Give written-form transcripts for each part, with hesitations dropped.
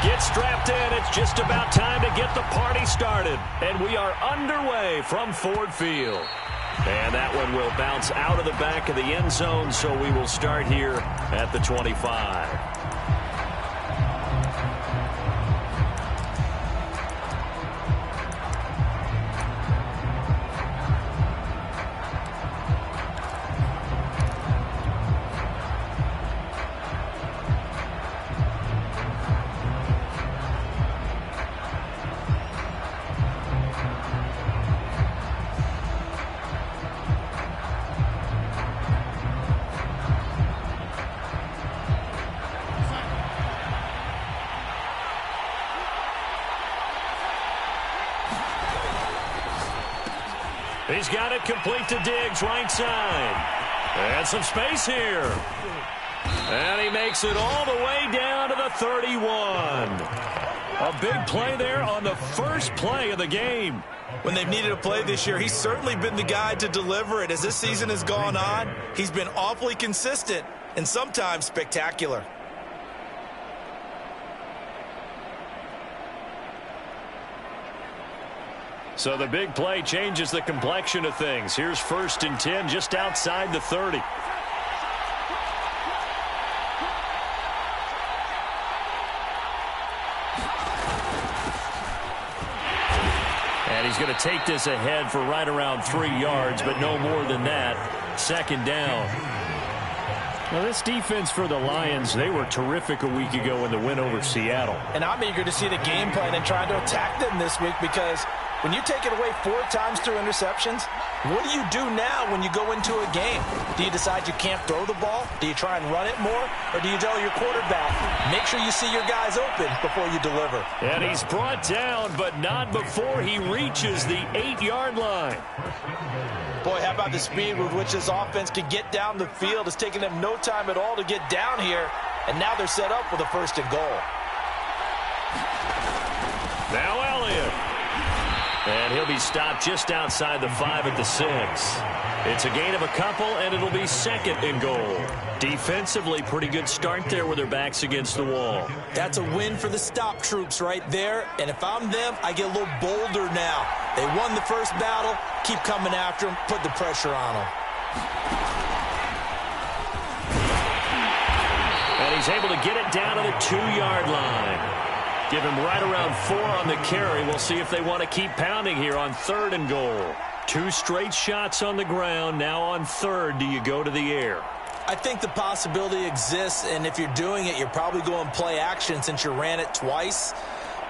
Get strapped in. It's just about time to get the party started. And we are underway from Ford Field. And that one will bounce out of the back of the end zone, so we will start here at the 25. He's got it complete to Diggs, right side. And some space here. And he makes it all the way down to the 31. A big play there on the first play of the game. When they've needed a play this year, he's certainly been the guy to deliver it. As this season has gone on, he's been awfully consistent and sometimes spectacular. So the big play changes the complexion of things. Here's 1st and 10 just outside the 30. And he's going to take this ahead for right around 3 yards, but no more than that. 2nd down. Well, this defense for the Lions, they were terrific a week ago in the win over Seattle. And I'm eager to see the game plan and trying to attack them this week, because when you take it away 4 times through interceptions, what do you do now when you go into a game? Do you decide you can't throw the ball? Do you try and run it more? Or do you tell your quarterback, make sure you see your guys open before you deliver? And he's brought down, but not before he reaches the 8-yard line. Boy, how about the speed with which this offense can get down the field? It's taken them no time at all to get down here, and now they're set up with a 1st and goal. Now Elliott. And he'll be stopped just outside the 5 at the 6. It's a gain of a couple, and it'll be 2nd and goal. Defensively, pretty good start there with their backs against the wall. That's a win for the stop troops right there. And if I'm them, I get a little bolder now. They won the first battle. Keep coming after them. Put the pressure on them. And he's able to get it down to the 2-yard line. Give him right around 4 on the carry. We'll see if they want to keep pounding here on 3rd and goal. 2 straight shots on the ground. Now on 3rd, do you go to the air? I think the possibility exists, and if you're doing it, you're probably going play action since you ran it twice.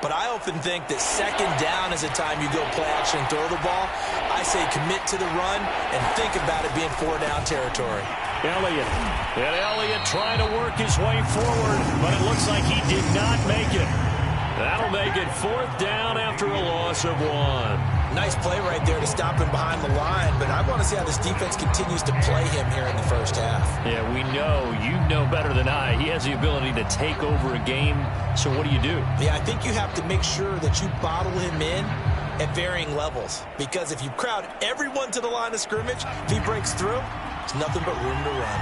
But I often think that 2nd down is the time you go play action and throw the ball. I say commit to the run and think about it being 4-down territory. Elliott. And Elliott trying to work his way forward, but it looks like he did not make it. That'll make it 4th down after a loss of 1. Nice play right there to stop him behind the line, but I want to see how this defense continues to play him here in the first half. Yeah, we know. You know better than I. He has the ability to take over a game, so what do you do? Yeah, I think you have to make sure that you bottle him in at varying levels, because if you crowd everyone to the line of scrimmage, if he breaks through, it's nothing but room to run.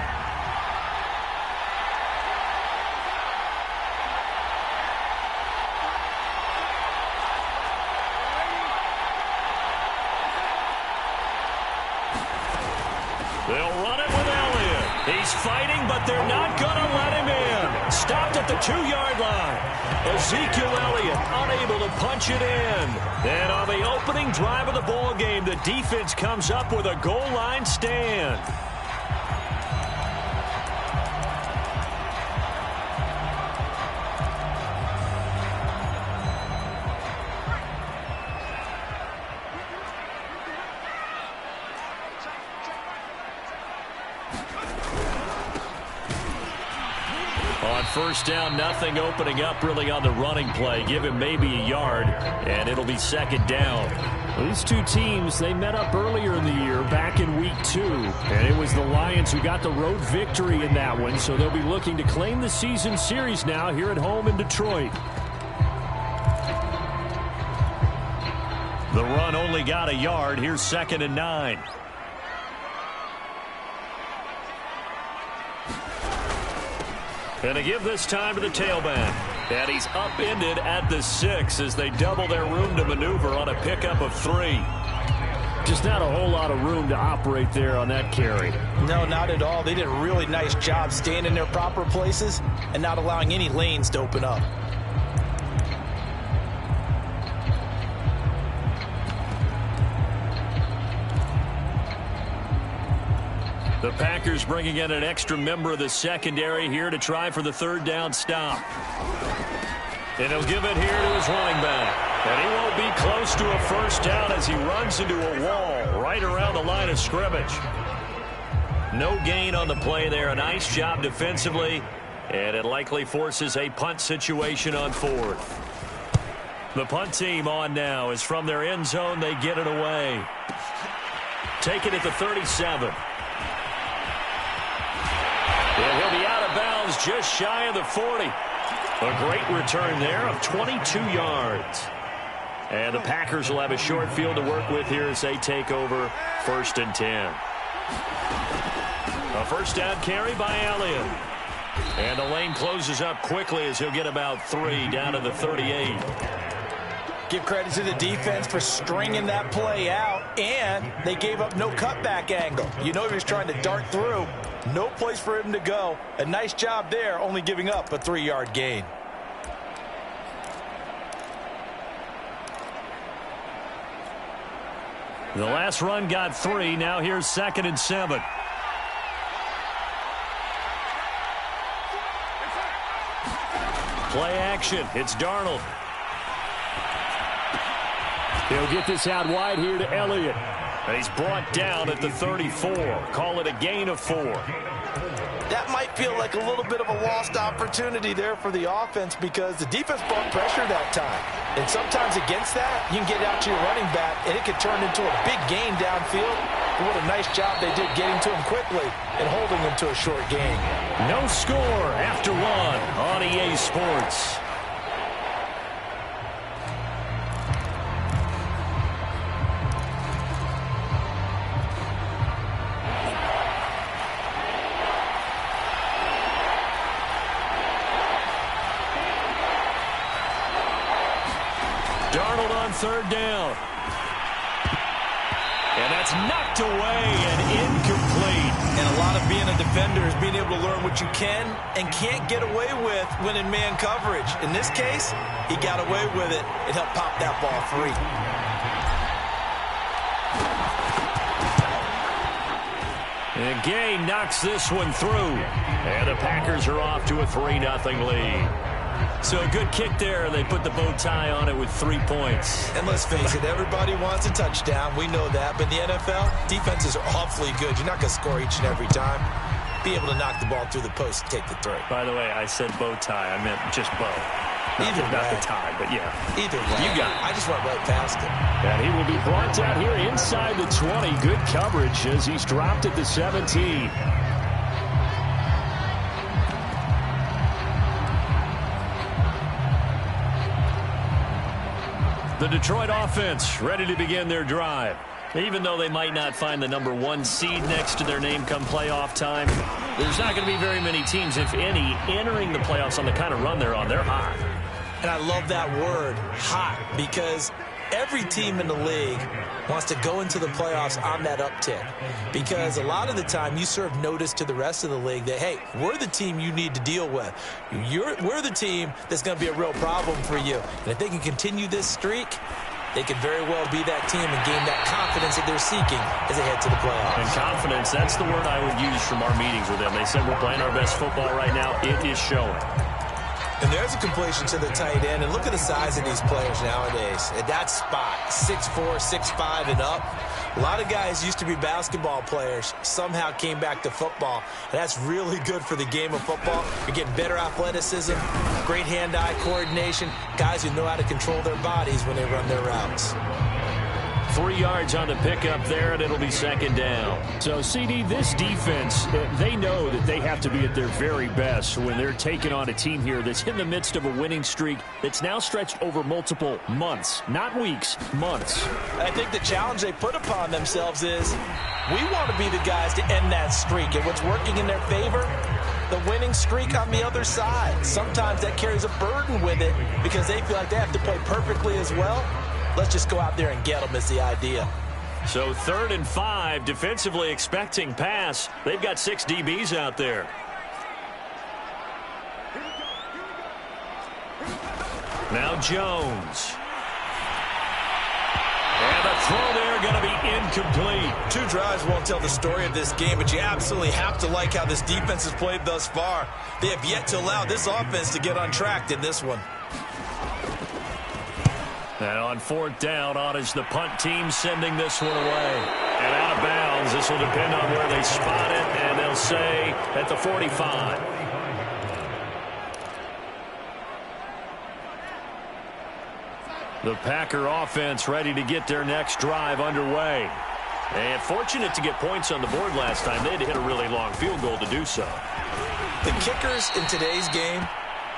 They'll run it with Elliott. He's fighting, but they're not going to let him in. Stopped at the 2-yard line. Ezekiel Elliott unable to punch it in. And on the opening drive of the ball game, the defense comes up with a goal line stand. On 1st down, nothing opening up really on the running play. Give him maybe a yard, and it'll be 2nd down. These two teams, they met up earlier in the year, back in week 2. And it was the Lions who got the road victory in that one, so they'll be looking to claim the season series now here at home in Detroit. The run only got a yard. Here's 2nd and 9. And to give this time to the tailback. And he's upended at the 6 as they double their room to maneuver on a pickup of 3. Just not a whole lot of room to operate there on that carry. No, not at all. They did a really nice job staying in their proper places and not allowing any lanes to open up. The Packers bringing in an extra member of the secondary here to try for the 3rd down stop. And he'll give it here to his running back. And he won't be close to a 1st down as he runs into a wall right around the line of scrimmage. No gain on the play there. A nice job defensively. And it likely forces a punt situation on 4th. The punt team on now is from their end zone. They get it away. Take it at the 37. And he'll be out of bounds just shy of the 40. A great return there of 22 yards. And the Packers will have a short field to work with here as they take over 1st and 10. A 1st down carry by Elliott. And the lane closes up quickly as he'll get about 3 down to the 38. Give credit to the defense for stringing that play out, and they gave up no cutback angle. You know he was trying to dart through. No place for him to go. A nice job there, only giving up a 3-yard gain. The last run got 3. Now here's 2nd and 7. Play action. It's Darnold. He'll get this out wide here to Elliott. And he's brought down at the 34. Call it a gain of 4. That might feel like a little bit of a lost opportunity there for the offense because the defense brought pressure that time. And sometimes against that, you can get out to your running back, and it could turn into a big gain downfield. But what a nice job they did getting to him quickly and holding him to a short gain. No score after 1 on EA Sports. Darnold on 3rd down. And that's knocked away and incomplete. And a lot of being a defender is being able to learn what you can and can't get away with when in man coverage. In this case, he got away with it and helped pop that ball free. And Gay knocks this one through. And the Packers are off to a 3-0 lead. So a good kick there. They put the bow tie on it with 3 points. And let's face it, everybody wants a touchdown. We know that. But in the NFL, defenses are awfully good. You're not going to score each and every time. Be able to knock the ball through the post and take the 3. By the way, I said bow tie. I meant just bow. Not the tie, but yeah. Either way. You got it. I just went right past it. And he will be brought down here inside the 20. Good coverage as he's dropped at the 17. The Detroit offense ready to begin their drive. Even though they might not find the number 1 seed next to their name come playoff time, there's not going to be very many teams, if any, entering the playoffs on the kind of run they're on. They're hot. And I love that word, hot, because every team in the league wants to go into the playoffs on that uptick. Because a lot of the time you serve notice to the rest of the league that, hey, we're the team you need to deal with. We're the team that's going to be a real problem for you. And if they can continue this streak, they could very well be that team and gain that confidence that they're seeking as they head to the playoffs. And confidence, that's the word I would use from our meetings with them. They said we're playing our best football right now. It is showing. And there's a completion to the tight end. And look at the size of these players nowadays. At that spot, 6'4", 6'5", and up. A lot of guys used to be basketball players, somehow came back to football. And that's really good for the game of football. You're getting better athleticism, great hand-eye coordination, guys who know how to control their bodies when they run their routes. 3 yards on the pickup there, and it'll be 2nd down. So, CD, this defense, they know that they have to be at their very best when they're taking on a team here that's in the midst of a winning streak that's now stretched over multiple months, not weeks, months. I think the challenge they put upon themselves is we want to be the guys to end that streak. And what's working in their favor, the winning streak on the other side. Sometimes that carries a burden with it because they feel like they have to play perfectly as well. Let's just go out there and get them is the idea. So 3rd and 5, defensively expecting pass. They've got 6 DBs out there. Now Jones. And the throw there going to be incomplete. 2 drives won't tell the story of this game, but you absolutely have to like how this defense has played thus far. They have yet to allow this offense to get untracked in this one. And on 4th down, on is the punt team sending this one away. And out of bounds. This will depend on where they spot it, and they'll say at the 45. The Packer offense ready to get their next drive underway. And fortunate to get points on the board last time. They had to hit a really long field goal to do so. The kickers in today's game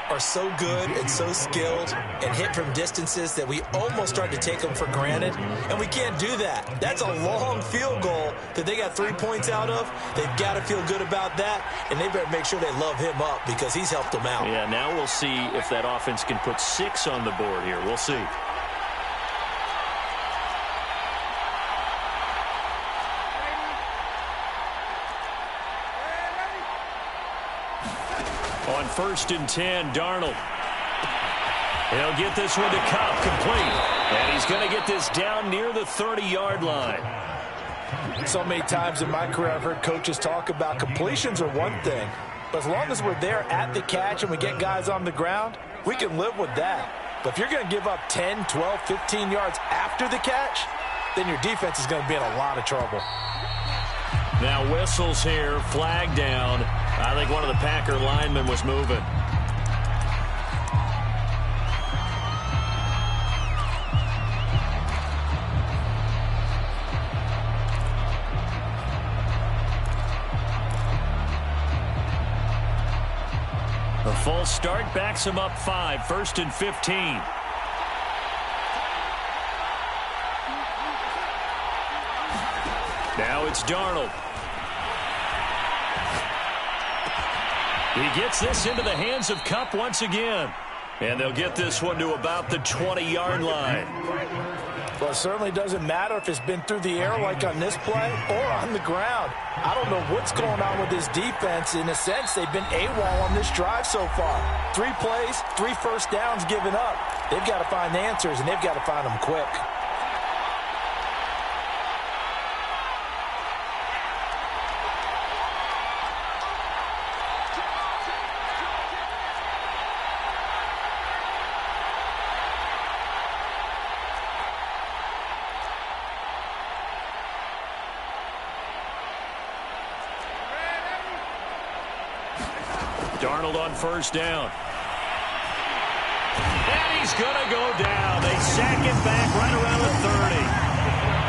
are so good and so skilled and hit from distances that we almost start to take them for granted, and we can't do that. That's a long field goal that they got 3 points out of. They've got to feel good about that, and they better make sure they love him up because he's helped them out. Yeah, now we'll see if that offense can put 6 on the board here. We'll see. On 1st and 10, Darnold. He'll get this one to Cup, complete. And he's going to get this down near the 30-yard line. So many times in my career I've heard coaches talk about completions are one thing, but as long as we're there at the catch and we get guys on the ground, we can live with that. But if you're going to give up 10, 12, 15 yards after the catch, then your defense is going to be in a lot of trouble. Now whistles here, flag down. I think one of the Packer linemen was moving. A full start backs him up 5, 1st and 15. Now it's Darnold. He gets this into the hands of Cup once again. And they'll get this one to about the 20-yard line. Well, it certainly doesn't matter if it's been through the air like on this play or on the ground. I don't know what's going on with this defense. In a sense, they've been AWOL on this drive so far. 3 plays, 3 first downs given up. They've got to find answers, and they've got to find them quick. Darnold on 1st down. And he's going to go down. They sack him back right around the 30.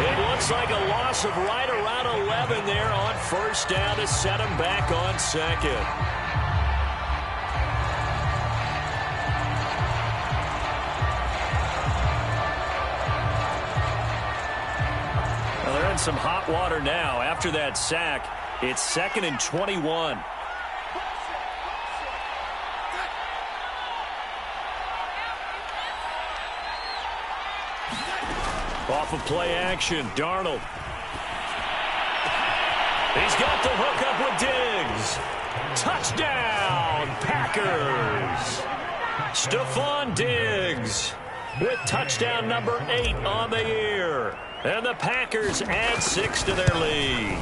It looks like a loss of right around 11 there on 1st down to set him back on 2nd. Well, they're in some hot water now. After that sack, it's 2nd and 21. Off of play action, Darnold. He's got the hook up with Diggs. Touchdown, Packers. Stephon Diggs with touchdown number 8 on the year. And the Packers add 6 to their lead.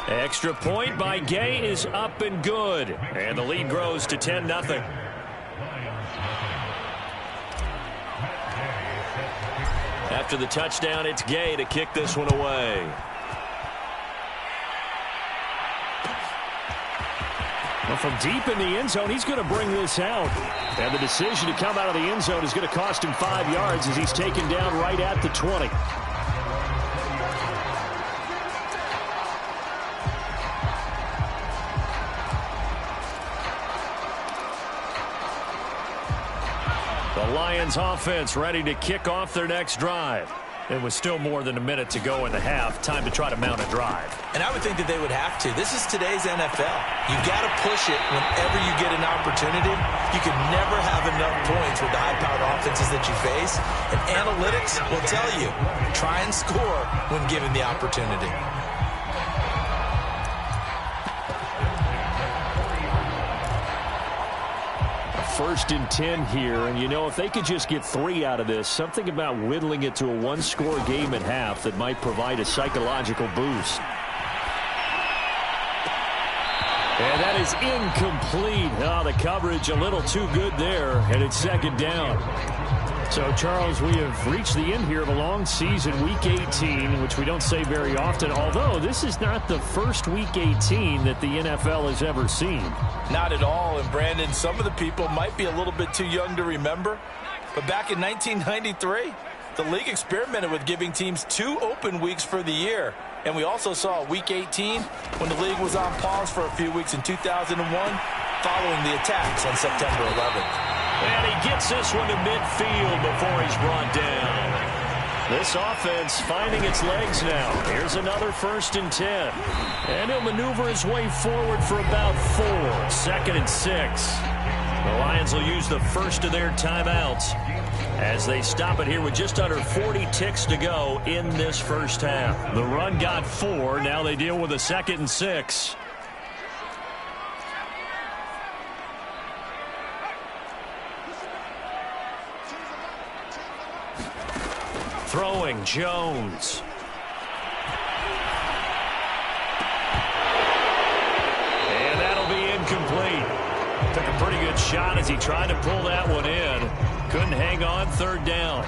Extra point by Gay is up and good. And the lead grows to 10-0. After the touchdown, it's Gay to kick this one away. Well, from deep in the end zone, he's going to bring this out. And the decision to come out of the end zone is going to cost him 5 yards as he's taken down right at the 20. The Lions offense ready to kick off their next drive. It was still more than a minute to go in the half. Time to try to mount a drive. And I would think that they would have to. This is today's NFL. You got to push it whenever you get an opportunity. You can never have enough points with the high-powered offenses that you face. And analytics will tell you, try and score when given the opportunity. First and 10 here, and you know, if they could just get 3 out of this, something about whittling it to a one-score game at half that might provide a psychological boost. And that is incomplete. Oh, the coverage a little too good there, and it's second down. So, Charles, we have reached the end here of a long season, Week 18, which we don't say very often, although this is not the first Week 18 that the NFL has ever seen. Not at all, and Brandon, some of the people might be a little bit too young to remember, but back in 1993, the league experimented with giving teams 2 open weeks for the year, and we also saw Week 18 when the league was on pause for a few weeks in 2001 following the attacks on September 11th. And he gets this one to midfield before he's brought down. This offense finding its legs now. Here's another first and 10. And he'll maneuver his way forward for about 4. Second and 6. The Lions will use the first of their timeouts as they stop it here with just under 40 ticks to go in this first half. The run got 4. Now they deal with a second and 6. Throwing Jones. And that'll be incomplete. Took a pretty good shot as he tried to pull that one in. Couldn't hang on, third down.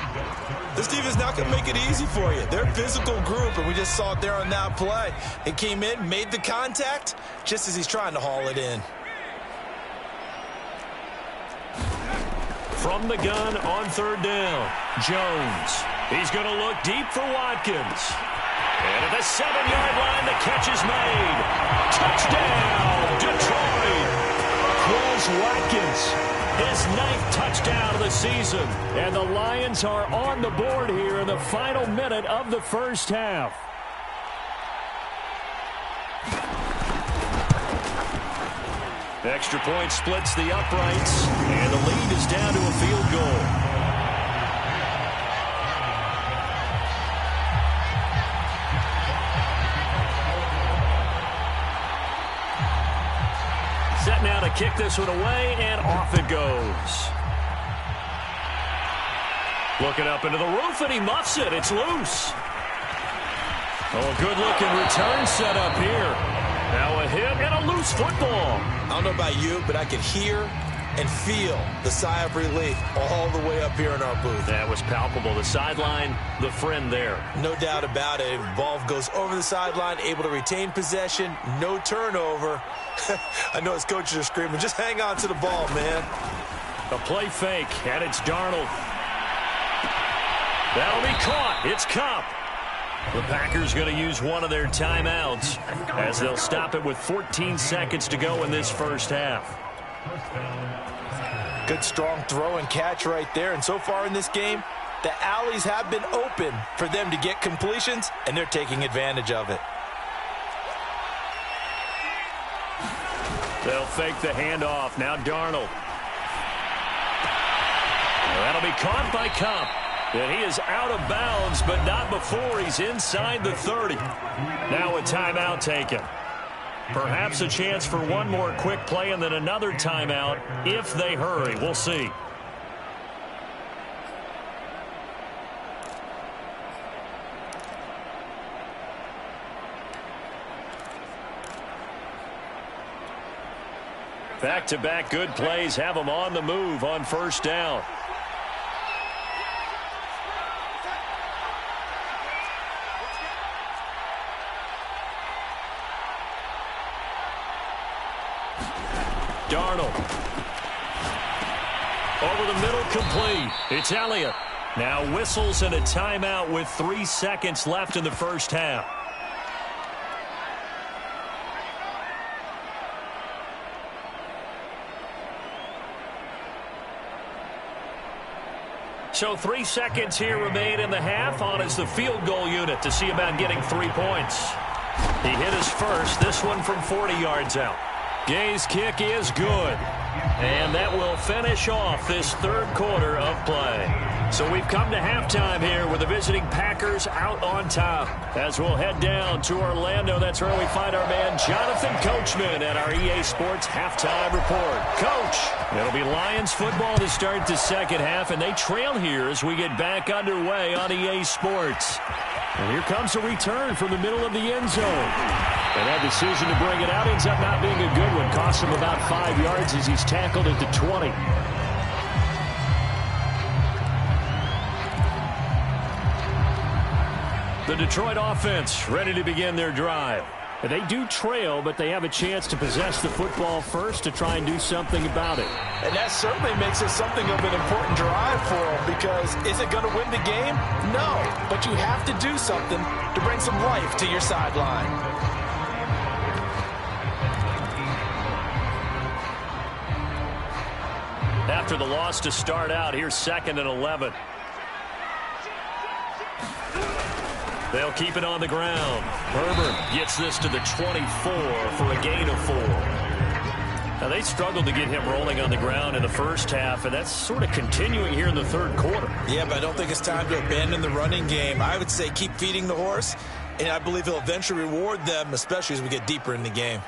This team is not going to make it easy for you. They're a physical group, and we just saw it there on that play. It came in, made the contact, just as he's trying to haul it in. From the gun on third down, Jones. He's going to look deep for Watkins. And at the 7-yard line, the catch is made. Touchdown, Detroit. Quez Watkins, his 9th touchdown of the season. And the Lions are on the board here in the final minute of the first half. Extra point splits the uprights, and the lead is down to a field goal. Set now to kick this one away, and off it goes. Looking up into the roof, and he muffs it. It's loose. Oh, a good-looking return set up here. Now a hit and a loose football. I don't know about you, but I could hear and feel the sigh of relief all the way up here in our booth. That was palpable. The sideline, the friend there. No doubt about it. Ball goes over the sideline, able to retain possession, no turnover. I know his coaches are screaming, just hang on to the ball, man. A play fake, and it's Darnold. That'll be caught. It's Kupp. The Packers going to use one of their timeouts as they'll stop it with 14 seconds to go in this first half. Good strong throw and catch right there. And so far in this game, the alleys have been open for them to get completions, and they're taking advantage of it. They'll fake the handoff. Now Darnold. That'll be caught by Kupp. And he is out of bounds, but not before he's inside the 30. Now a timeout taken. Perhaps a chance for one more quick play and then another timeout if they hurry. We'll see. Back-to-back good plays have them on the move on first down. Darnold. Over the middle, complete. It's Elliott. Now whistles and a timeout with 3 seconds left in the first half. So 3 seconds here remain in the half. On is the field goal unit to see about getting 3 points. He hit his first, this one from 40 yards out. Gay's kick is good. And that will finish off this third quarter of play. So we've come to halftime here with the visiting Packers out on top. As we'll head down to Orlando, that's where we find our man Jonathan Coachman at our EA Sports Halftime Report. Coach, it'll be Lions football to start the second half, and they trail here as we get back underway on EA Sports. And here comes a return from the middle of the end zone. And that decision to bring it out ends up not being a good one. Costs him about 5 yards as he's tackled at the 20. The Detroit offense ready to begin their drive. They do trail, but they have a chance to possess the football first to try and do something about it. And that certainly makes it something of an important drive for them, because is it going to win the game? No, but you have to do something to bring some life to your sideline. After the loss to start out, here's 2nd and 11. They'll keep it on the ground. Herbert gets this to the 24 for a gain of 4. Now, they struggled to get him rolling on the ground in the first half, and that's sort of continuing here in the third quarter. Yeah, but I don't think it's time to abandon the running game. I would say keep feeding the horse, and I believe he'll eventually reward them, especially as we get deeper in the game.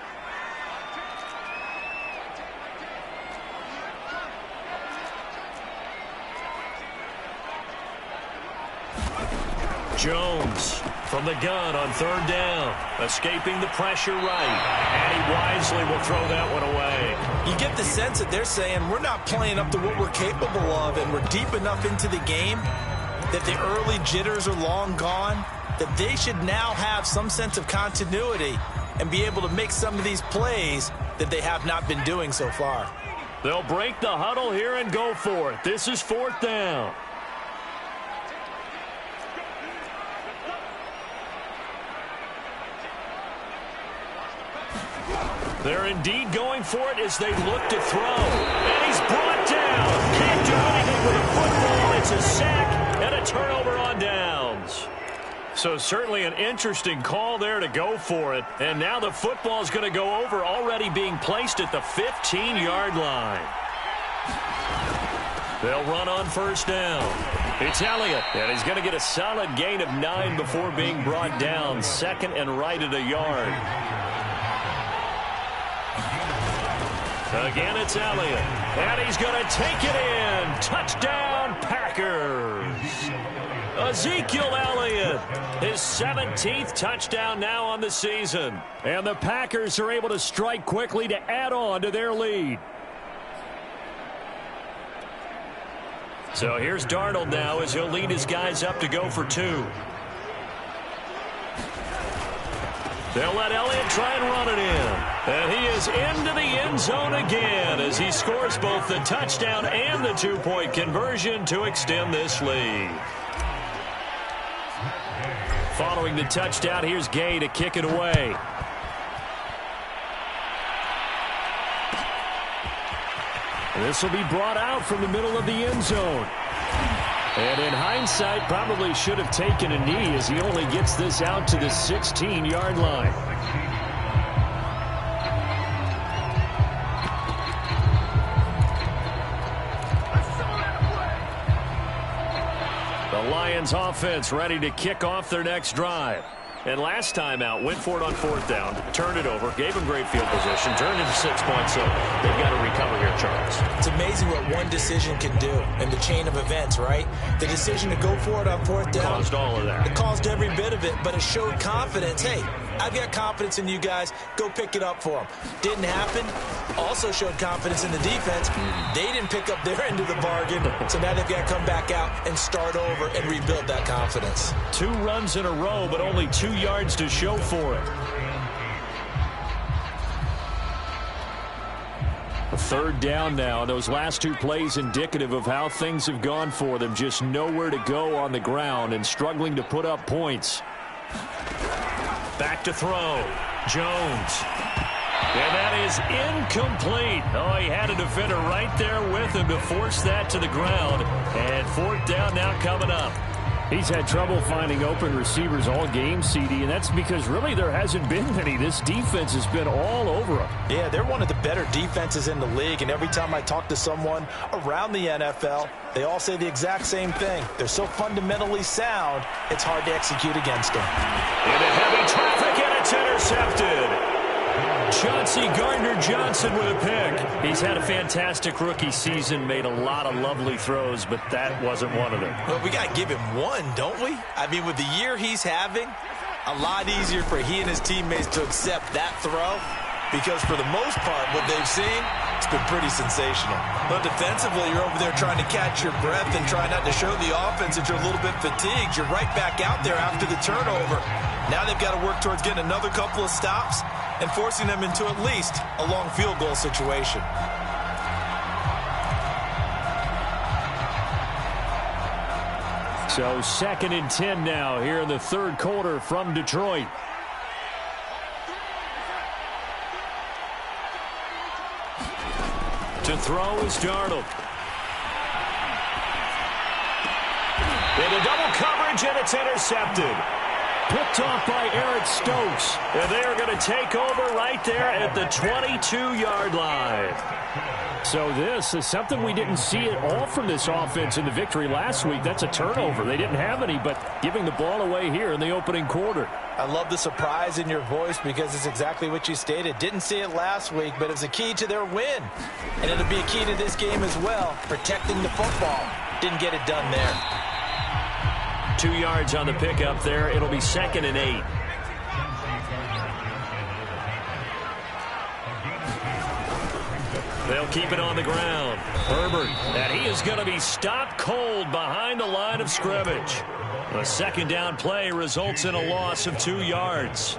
Jones from the gun on 3rd down, escaping the pressure right, and he wisely will throw that one away. You get the sense that they're saying we're not playing up to what we're capable of, and we're deep enough into the game that the early jitters are long gone, that they should now have some sense of continuity and be able to make some of these plays that they have not been doing so far. They'll break the huddle here and go for it. This is 4th down. They're indeed going for it as they look to throw. And he's brought down. Can't do anything with a football. It's a sack and a turnover on downs. So certainly an interesting call there to go for it. And now the football is going to go over, already being placed at the 15-yard line. They'll run on 1st down. It's Elliott, and he's going to get a solid gain of 9 before being brought down. 2nd and right at a yard. Again, it's Elliott, and he's going to take it in. Touchdown, Packers. Ezekiel Elliott, his 17th touchdown now on the season. And the Packers are able to strike quickly to add on to their lead. So here's Darnold now as he'll lead his guys up to go for 2. They'll let Elliott try and run it in. And he is into the end zone again as he scores both the touchdown and the 2-point conversion to extend this lead. Following the touchdown, here's Gay to kick it away. This will be brought out from the middle of the end zone. And in hindsight, probably should have taken a knee as he only gets this out to the 16-yard line. The Lions offense ready to kick off their next drive. And last time out, went for it on 4th down, turned it over, gave him great field position, turned into 6 points, so they've got to recover here, Charles. It's amazing what one decision can do in the chain of events, right? The decision to go for it on 4th down. Caused all of that. It caused every bit of it, but it showed confidence. Hey, I've got confidence in you guys. Go pick it up for them. Didn't happen. Also showed confidence in the defense. They didn't pick up their end of the bargain, so now they've got to come back out and start over and rebuild that confidence. 2 runs in a row, but only 2 yards to show for it. A 3rd down now. Those last 2 plays indicative of how things have gone for them. Just nowhere to go on the ground and struggling to put up points. Back to throw. Jones. And that is incomplete. Oh, he had a defender right there with him to force that to the ground. And fourth down now coming up. He's had trouble finding open receivers all game, CD, and that's because really there hasn't been any. This defense has been all over him. Yeah, they're one of the better defenses in the league, and every time I talk to someone around the NFL, they all say the exact same thing. They're so fundamentally sound, it's hard to execute against them. Into heavy traffic, and it's intercepted. Chauncey Gardner-Johnson with a pick. He's had a fantastic rookie season, made a lot of lovely throws, but that wasn't one of them. Well, we got to give him one, don't we? I mean, with the year he's having, a lot easier for he and his teammates to accept that throw, because for the most part, what they've seen, it's been pretty sensational. But defensively, you're over there trying to catch your breath and try not to show the offense that you're a little bit fatigued. You're right back out there after the turnover. Now they've got to work towards getting another couple of stops and forcing them into at least a long field goal situation. So 2nd and 10 now here in the third quarter from Detroit. To throw is Darnold. Into double coverage, and it's intercepted. Picked off by Eric Stokes. And they are going to take over right there at the 22-yard line. So this is something we didn't see at all from this offense in the victory last week. That's a turnover. They didn't have any, but giving the ball away here in the opening quarter. I love the surprise in your voice because it's exactly what you stated. Didn't see it last week, but it's a key to their win. And it'll be a key to this game as well, protecting the football. Didn't get it done there. 2 yards on the pickup there. It'll be 2nd and 8. They'll keep it on the ground. Herbert, and he is going to be stopped cold behind the line of scrimmage. A second down play results in a loss of 2 yards.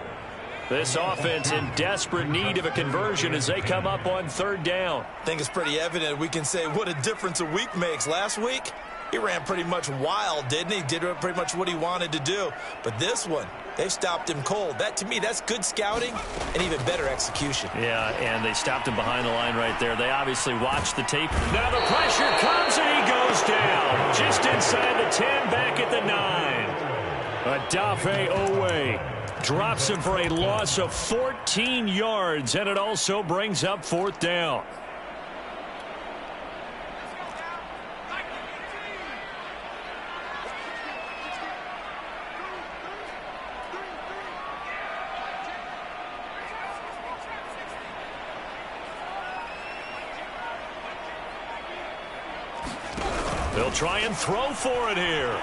This offense in desperate need of a conversion as they come up on 3rd down. I think it's pretty evident we can say what a difference a week makes. Last week, he ran pretty much wild, didn't he? Did pretty much what he wanted to do. But this one, they've stopped him cold. That, to me, that's good scouting and even better execution. Yeah, and they stopped him behind the line right there. They obviously watched the tape. Now the pressure comes, and he goes down. Just inside the 10, back at the 9. Odafe Owe drops him for a loss of 14 yards, and it also brings up 4th down. They'll try and throw for it here.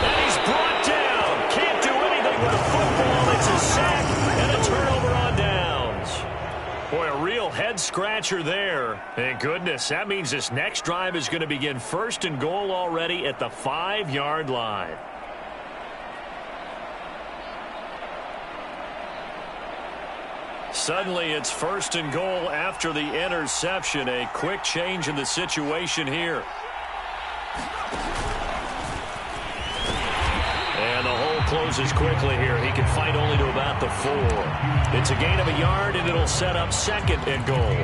And he's brought down. Can't do anything with the football. It's a sack and a turnover on downs. Boy, a real head-scratcher there. Thank goodness. That means this next drive is going to begin 1st and goal already at the 5-yard line. Suddenly, it's 1st and goal after the interception. A quick change in the situation here. And the hole closes quickly here. He can fight only to about the 4. It's a gain of a yard, and it'll set up 2nd and goal.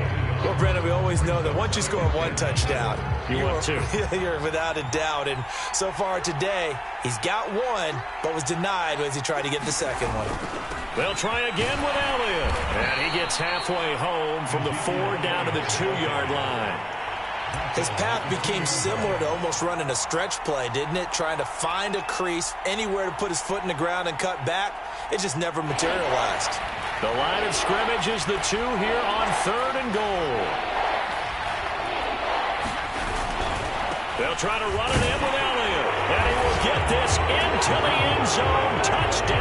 Well, Brennan, we always know that once you score 1 touchdown, you want 2. You're without a doubt. And so far today, he's got 1, but was denied as he tried to get the 2nd one. They'll try again with Elliott. And he gets halfway home from the 4 down to the 2-yard line. His path became similar to almost running a stretch play, didn't it? Trying to find a crease, anywhere to put his foot in the ground and cut back. It just never materialized. The line of scrimmage is the 2 here on 3rd and goal. They'll try to run it in with Elliott. And he will get this into the end zone. Touchdown.